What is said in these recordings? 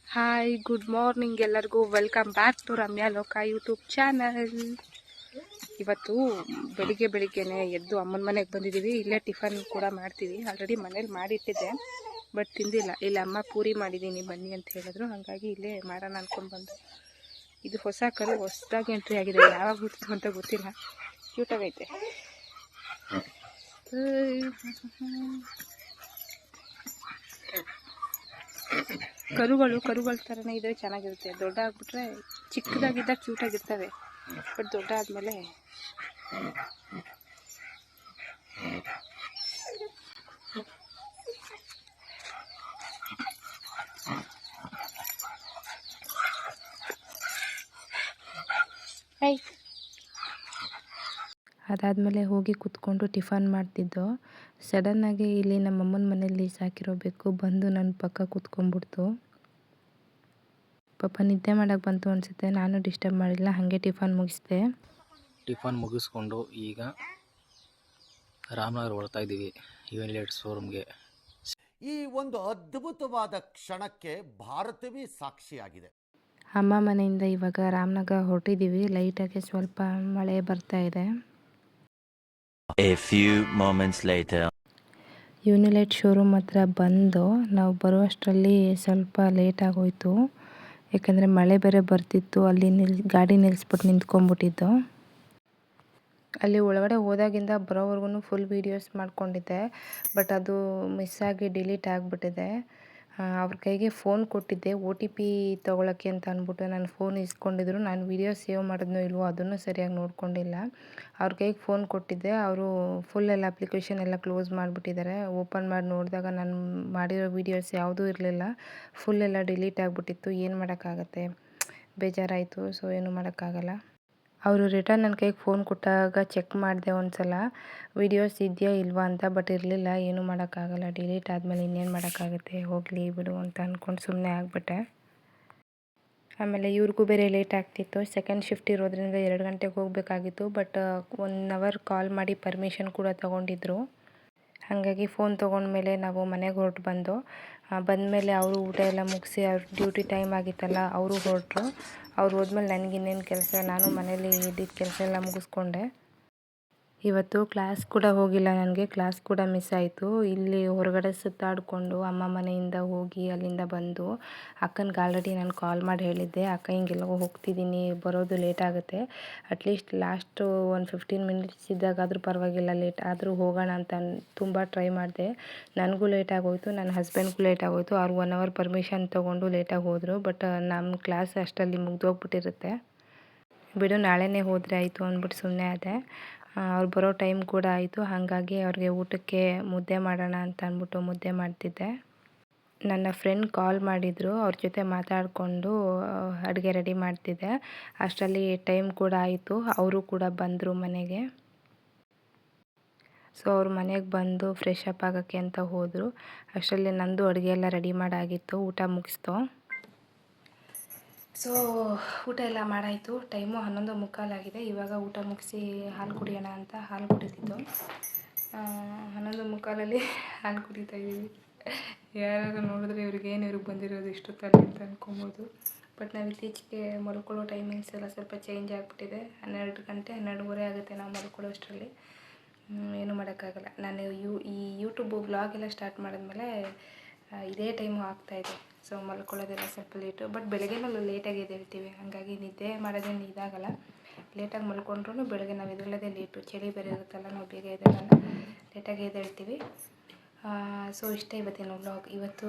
Hi, good morning ಎಲ್ಲರಿಗೂ. Welcome back to Ramya ಲೋಕ YouTube channel. ಇವತ್ತು ಬೆಳಿಗ್ಗೆನೆ ಎದ್ದು ಅಮ್ಮನ ಮನೆಗೆ ಬಂದಿದ್ದೀವಿ. ಇಲ್ಲೇ ಟಿಫನ್ ಕೂಡ ಮಾಡ್ತೀವಿ. ಆಲ್ರೆಡಿ ಮನೇಲಿ ಮಾಡಿಟ್ಟಿದ್ದೆ, ಬಟ್ ತಿಂದಿಲ್ಲ. ಇಲ್ಲಿ ಅಮ್ಮ ಪೂರಿ ಮಾಡಿದ್ದೀನಿ ಬನ್ನಿ ಅಂತ ಹೇಳಿದ್ರು, ಹಾಗಾಗಿ ಇಲ್ಲೇ ಮಾಡೋಣ ಅಂದ್ಕೊಂಡು ಬಂದು. ಇದು ಹೊಸ ಕರು, ಹೊಸದಾಗಿ ಎಂಟ್ರಿ ಆಗಿದೆ. ಯಾವಾಗ ಹುಟ್ಟಿತು ಅಂತ ಗೊತ್ತಿಲ್ಲ. ಕ್ಯೂಟಾಗೈತೆ. ಕರುಗಳ ಥರನೇ ಇದ್ರೆ ಚೆನ್ನಾಗಿರುತ್ತೆ. ದೊಡ್ಡ ಆಗ್ಬಿಟ್ರೆ ಚಿಕ್ಕದಾಗಿದ್ದಾಗ ಕ್ಯೂಟಾಗಿರ್ತವೆ, ಬಟ್ ದೊಡ್ಡ ಆದಮೇಲೆ ಅದಾದಮೇಲೆ ಹೋಗಿ ಕೂತ್ಕೊಂಡು ಟಿಫನ್ ಮಾಡ್ತಿದ್ದೋ. ಸಡನ್ನಾಗಿ ಇಲ್ಲಿ ನಮ್ಮಮ್ಮನ ಮನೇಲಿ ಸಾಕಿರೋಬೇಕು ಬಂದು ನನ್ನ ಪಕ್ಕ ಕೂತ್ಕೊಂಡ್ಬಿಡ್ತು. ಪಾಪ ನಿದ್ದೆ ಮಾಡೋಕ್ಕೆ ಬಂತು ಅನಿಸುತ್ತೆ. ನಾನು ಡಿಸ್ಟರ್ಬ್ ಮಾಡಿಲ್ಲ, ಹಾಗೆ ಟಿಫನ್ ಮುಗಿಸಿದೆ. ಟಿಫನ್ ಮುಗಿಸ್ಕೊಂಡು ಈಗ ರಾಮನಗರ ಹೊರಡ್ತಾ ಇದ್ದೀವಿ ಯೂನಿಲೆಟ್ ಶೋರೂಮ್ಗೆ. ಈ ಒಂದು ಅದ್ಭುತವಾದ ಕ್ಷಣಕ್ಕೆ ಭಾರತವೇ ಸಾಕ್ಷಿಯಾಗಿದೆ. ಅಮ್ಮ ಮನೆಯಿಂದ ಇವಾಗ ರಾಮನಗರ ಹೊರಟಿದ್ದೀವಿ. ಲೈಟಾಗಿ ಸ್ವಲ್ಪ ಮಳೆ ಬರ್ತಾ ಇದೆ. A few moments later. Unilet showroom ಹತ್ರ ಬಂದು ನಾವು ಬರುವಷ್ಟರಲ್ಲಿ ಸ್ವಲ್ಪ ಲೇಟ್ ಆಗೋಯ್ತು. ಯಾಕಂದರೆ ಮಳೆ ಬೇರೆ ಬರ್ತಿತ್ತು. ಅಲ್ಲಿ ಗಾಡಿ ನಿಲ್ಲಿಸ್ಬಿಟ್ಟು ನಿಂತ್ಕೊಂಡ್ಬಿಟ್ಟಿದ್ದು. ಅಲ್ಲಿ ಒಳಗಡೆ ಹೋದಾಗಿಂದ ಬರೋವರೆಗೂ ಫುಲ್ ವೀಡಿಯೋಸ್ ಮಾಡ್ಕೊಂಡಿದ್ದೆ, ಬಟ್ ಅದು ಮಿಸ್ ಆಗಿ ಡಿಲೀಟ್ ಆಗಿಬಿಟ್ಟಿದೆ. ಅವ್ರ ಕೈಗೆ ಫೋನ್ ಕೊಟ್ಟಿದ್ದೆ OTP ತೊಗೊಳಕ್ಕೆ ಅಂತ ಅಂದ್ಬಿಟ್ಟು. ನಾನು ಫೋನ್ ಇಸ್ಕೊಂಡಿದ್ರು. ನಾನು ವೀಡಿಯೋ ಸೇವ್ ಮಾಡಿದ್ನೋ ಇಲ್ವೋ ಅದನ್ನು ಸರಿಯಾಗಿ ನೋಡ್ಕೊಂಡಿಲ್ಲ. ಅವ್ರ ಕೈಗೆ ಫೋನ್ ಕೊಟ್ಟಿದ್ದೆ. ಅವರು ಫುಲ್ ಎಲ್ಲ ಅಪ್ಲಿಕೇಶನ್ ಎಲ್ಲ ಕ್ಲೋಸ್ ಮಾಡಿಬಿಟ್ಟಿದ್ದಾರೆ. ಓಪನ್ ಮಾಡಿ ನೋಡಿದಾಗ ನಾನು ಮಾಡಿರೋ ವೀಡಿಯೋಸ್ ಯಾವುದೂ ಇರಲಿಲ್ಲ. ಫುಲ್ ಎಲ್ಲ ಡಿಲೀಟ್ ಆಗಿಬಿಟ್ಟಿತ್ತು. ಏನು ಮಾಡೋಕ್ಕಾಗತ್ತೆ, ಬೇಜಾರಾಯಿತು. ಸೊ ಏನು ಮಾಡೋಕ್ಕಾಗಲ್ಲ. ಅವರು ರಿಟರ್ನ್ ನನ್ನ ಕೈಗೆ ಫೋನ್ ಕೊಟ್ಟಾಗ ಚೆಕ್ ಮಾಡಿದೆ ಒಂದು ಸಲ ವೀಡಿಯೋಸ್ ಇದೆಯಾ ಇಲ್ವಾ ಅಂತ, ಬಟ್ ಇರಲಿಲ್ಲ. ಏನೂ ಮಾಡೋಕ್ಕಾಗಲ್ಲ. ಡಿಲೀಟ್ ಆದಮೇಲೆ ಇನ್ನೇನು ಮಾಡೋಕ್ಕಾಗುತ್ತೆ, ಹೋಗಲಿ ಬಿಡು ಅಂತ ಅಂದ್ಕೊಂಡು ಸುಮ್ಮನೆ ಆಗಿಬಿಟ್ಟೆ. ಆಮೇಲೆ ಇವ್ರಿಗೂ ಬೇರೆ ಲೇಟ್ ಆಗ್ತಿತ್ತು. ಸೆಕೆಂಡ್ ಶಿಫ್ಟ್ ಇರೋದ್ರಿಂದ 2 ಗಂಟೆಗೆ ಹೋಗಬೇಕಾಗಿತ್ತು, ಬಟ್ 1 ಅವರ್ ಕಾಲ್ ಮಾಡಿ ಪರ್ಮಿಷನ್ ಕೂಡ ತೊಗೊಂಡಿದ್ರು. ಹಾಗಾಗಿ ಫೋನ್ ತೊಗೊಂಡ್ಮೇಲೆ ನಾವು ಮನೆಗೆ ಹೊರಟು ಬಂದಮೇಲೆ ಅವರು ಊಟ ಎಲ್ಲ ಮುಗಿಸಿ ಅವ್ರ ಡ್ಯೂಟಿ ಟೈಮ್ ಆಗಿತ್ತಲ್ಲ, ಅವರು ಹೊರಟರು. ಅವ್ರು ಹೋದ್ಮೇಲೆ ನನಗಿನ್ನೇನು ಕೆಲಸ, ನಾನು ಮನೇಲಿ ಇದ್ದಿದ್ದ ಕೆಲಸ ಎಲ್ಲ ಮುಗಿಸ್ಕೊಂಡೆ. ಇವತ್ತು ಕ್ಲಾಸ್ ಕೂಡ ಹೋಗಿಲ್ಲ. ನನಗೆ ಕ್ಲಾಸ್ ಕೂಡ ಮಿಸ್ ಆಯಿತು. ಇಲ್ಲಿ ಹೊರಗಡೆ ಸುತ್ತಾಡಿಕೊಂಡು ಅಮ್ಮ ಮನೆಯಿಂದ ಹೋಗಿ ಅಲ್ಲಿಂದ ಬಂದು ಅಕ್ಕನಿಗೆ ಆಲ್ರೆಡಿ ನಾನು ಕಾಲ್ ಮಾಡಿ ಹೇಳಿದ್ದೆ, ಅಕ್ಕ ಹಿಂಗೆಲ್ಲೋ ಹೋಗ್ತಿದ್ದೀನಿ, ಬರೋದು ಲೇಟ್ ಆಗುತ್ತೆ, ಅಟ್ಲೀಸ್ಟ್ ಲಾಸ್ಟು ಒಂದು 15 ಮಿನಿಟ್ಸ್ ಇದ್ದಾಗಾದರೂ ಪರವಾಗಿಲ್ಲ, ಲೇಟ್ ಆದರೂ ಹೋಗೋಣ ಅಂತ ತುಂಬ ಟ್ರೈ ಮಾಡಿದೆ. ನನಗೂ ಲೇಟ್ ಆಗೋಯಿತು, ನನ್ನ ಹಸ್ಬೆಂಡ್ಗೂ ಲೇಟ್ ಆಗೋಯಿತು. ಅವ್ರು 1 ಅವರ್ ಪರ್ಮಿಷನ್ ತೊಗೊಂಡು ಲೇಟಾಗಿ ಹೋದರು. ಬಟ್ ನಮ್ಮ ಕ್ಲಾಸ್ ಅಷ್ಟರಲ್ಲಿ ಮುಗಿದೋಗ್ಬಿಟ್ಟಿರುತ್ತೆ. ಬಿಡು ನಾಳೆನೇ ಹೋದರೆ ಆಯಿತು ಅಂದ್ಬಿಟ್ಟು ಸುಮ್ಮನೆ ಆದೆ. ಅವ್ರು ಬರೋ ಟೈಮ್ ಕೂಡ ಆಯಿತು. ಹಾಗಾಗಿ ಅವ್ರಿಗೆ ಊಟಕ್ಕೆ ಮುದ್ದೆ ಮಾಡೋಣ ಅಂತ ಅಂದ್ಬಿಟ್ಟು ಮುದ್ದೆ ಮಾಡ್ತಿದ್ದೆ. ನನ್ನ ಫ್ರೆಂಡ್ ಕಾಲ್ ಮಾಡಿದರು, ಅವ್ರ ಜೊತೆ ಮಾತಾಡಿಕೊಂಡು ಅಡುಗೆ ರೆಡಿ ಮಾಡ್ತಿದ್ದೆ. ಅಷ್ಟರಲ್ಲಿ ಟೈಮ್ ಕೂಡ ಆಯಿತು. ಅವರು ಕೂಡ ಬಂದರು ಮನೆಗೆ. ಸೊ ಅವ್ರ ಮನೆಗೆ ಬಂದು ಫ್ರೆಶ್ ಅಪ್ ಆಗೋಕ್ಕೆ ಅಂತ ಹೋದರು. ಅಷ್ಟರಲ್ಲಿ ನಂದು ಅಡುಗೆ ಎಲ್ಲ ರೆಡಿ ಮಾಡಾಗಿತ್ತು. ಊಟ ಮುಗಿಸ್ತು. ಸೊ ಊಟ ಎಲ್ಲ ಮಾಡಾಯಿತು. ಟೈಮು 11:15 ಆಗಿದೆ. ಇವಾಗ ಊಟ ಮುಗಿಸಿ ಹಾಲು ಕುಡಿಯೋಣ ಅಂತ ಹಾಲು ಕುಡಿತಿದ್ದು. 11:15 ಹಾಲು ಕುಡಿತಾ ಇದ್ದೀವಿ. ಯಾರು ನೋಡಿದ್ರೆ ಇವ್ರಿಗೆ ಬಂದಿರೋದು ಇಷ್ಟೊತ್ತಲ್ಲಿ ಅಂತ ಅಂದ್ಕೊಬೋದು. ಬಟ್ ನಾವು ಇತ್ತೀಚೆಗೆ ಮಲ್ಕೊಳ್ಳೋ ಟೈಮಿಂಗ್ಸ್ ಎಲ್ಲ ಸ್ವಲ್ಪ ಚೇಂಜ್ ಆಗಿಬಿಟ್ಟಿದೆ. 12 ಗಂಟೆ 12:30 ಆಗುತ್ತೆ ನಾವು ಮಲ್ಕೊಳ್ಳೋ ಅಷ್ಟರಲ್ಲಿ. ಏನೂ ಮಾಡೋಕ್ಕಾಗಲ್ಲ. ನಾನು ಈ ಯೂಟ್ಯೂಬು ಬ್ಲಾಗ್ ಎಲ್ಲ ಸ್ಟಾರ್ಟ್ ಮಾಡಿದ್ಮೇಲೆ ಇದೇ ಟೈಮು ಆಗ್ತಾಯಿದೆ. ಸೊ ಮಲ್ಕೊಳ್ಳೋದೆಲ್ಲ ಸ್ವಲ್ಪ ಲೇಟು. ಬಟ್ ಬೆಳಗ್ಗೆನೂ ಲೇಟಾಗಿ ಎದ್ದೇಳ್ತೀವಿ, ಹಾಗಾಗಿ ನಿದ್ದೆ ಮಾಡೋದೇನು ಇದಾಗಲ್ಲ. ಲೇಟಾಗಿ ಮಲ್ಕೊಂಡ್ರೂ ಬೆಳಗ್ಗೆ ನಾವು ಎದ್ದೇಳೋದೇ ಲೇಟು. ಚಳಿ ಬೇರೆ ಇರುತ್ತಲ್ಲ, ನಾವು ಬೇಗ ಎದ್ದೇಳಲ್ಲ, ಲೇಟಾಗಿ ಎದ್ದೇಳ್ತೀವಿ. ಸೊ ಇಷ್ಟೇ ಇವತ್ತಿನ ವ್ಲಾಗ್. ಇವತ್ತು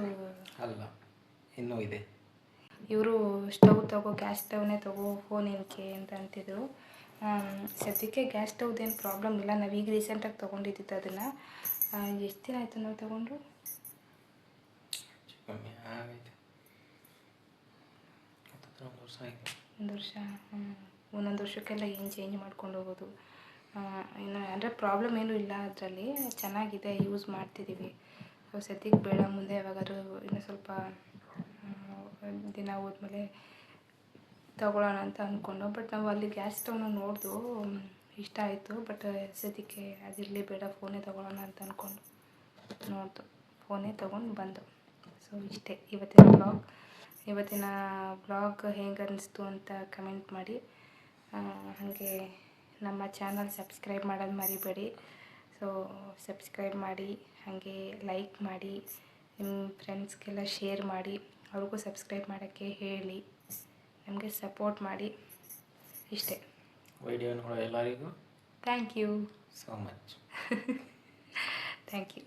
ಅಲ್ಲ ಇನ್ನೂ ಇದೆ. ಇವರು ಸ್ಟವ್ ಗ್ಯಾಸ್ ಸ್ಟವ್ನೇ ಫೋನ್ ಏನಕ್ಕೆ ಅಂತ ಅಂತಿದ್ರು. ಸದ್ಯಕ್ಕೆ ಗ್ಯಾಸ್ ಸ್ಟವ್ದೇನು ಪ್ರಾಬ್ಲಮ್ ಇಲ್ಲ. ನಾವೀಗ ರೀಸೆಂಟಾಗಿ ತೊಗೊಂಡಿದ್ದು ಅದನ್ನು. ಎಷ್ಟು ದಿನ ಆಯಿತು ನಾವು ತೊಗೊಂಡು? ಒಂದು ವರ್ಷ. ಒಂದೊಂದು ವರ್ಷಕ್ಕೆಲ್ಲ ಏನು ಚೇಂಜ್ ಮಾಡ್ಕೊಂಡು ಹೋಗೋದು. ಇನ್ನು ಅಂದರೆ ಪ್ರಾಬ್ಲಮ್ ಏನೂ ಇಲ್ಲ ಅದರಲ್ಲಿ, ಚೆನ್ನಾಗಿದೆ, ಯೂಸ್ ಮಾಡ್ತಿದ್ದೀವಿ. ಸೊ ಸದ್ಯಕ್ಕೆ ಬೇಡ, ಮುಂದೆ ಯಾವಾಗಾದ್ರೂ ಇನ್ನೂ ಸ್ವಲ್ಪ ದಿನ ಹೋದ್ಮೇಲೆ ತಗೊಳ್ಳೋಣ ಅಂತ ಅಂದ್ಕೊಂಡು. ಬಟ್ ನಾವು ಅಲ್ಲಿ ಗ್ಯಾಸ್ ಸ್ಟವ್ನ ನೋಡ್ದು ಇಷ್ಟ ಆಯಿತು. ಬಟ್ ಸದ್ಯಕ್ಕೆ ಅದಿರಲಿ ಬೇಡ, ಫೋನೇ ತೊಗೊಳ್ಳೋಣ ಅಂತ ಅಂದ್ಕೊಂಡು ನೋಡ್ತು, ಫೋನೇ ತೊಗೊಂಡು ಬಂದು. ಸೊ ಇಷ್ಟೇ ಇವತ್ತಿನ ಬ್ಲಾಗ್ ಹೇಗೆ ಅನ್ನಿಸ್ತು ಅಂತ ಕಮೆಂಟ್ ಮಾಡಿ. ಹಾಗೆ ನಮ್ಮ ಚಾನಲ್ ಸಬ್ಸ್ಕ್ರೈಬ್ ಮಾಡೋದು ಮರಿಬೇಡಿ. ಸೊ ಸಬ್ಸ್ಕ್ರೈಬ್ ಮಾಡಿ, ಹಾಗೆ ಲೈಕ್ ಮಾಡಿ, ನಿಮ್ಮ ಫ್ರೆಂಡ್ಸ್ಗೆಲ್ಲ ಶೇರ್ ಮಾಡಿ, ಅವ್ರಿಗೂ ಸಬ್ಸ್ಕ್ರೈಬ್ ಮಾಡೋಕ್ಕೆ ಹೇಳಿ, ನಮಗೆ ಸಪೋರ್ಟ್ ಮಾಡಿ. ಇಷ್ಟೇ. ವಿಡಿಯೋ ನೋಡೋ ಎಲ್ಲರಿಗೂ thank you so much. Thank you.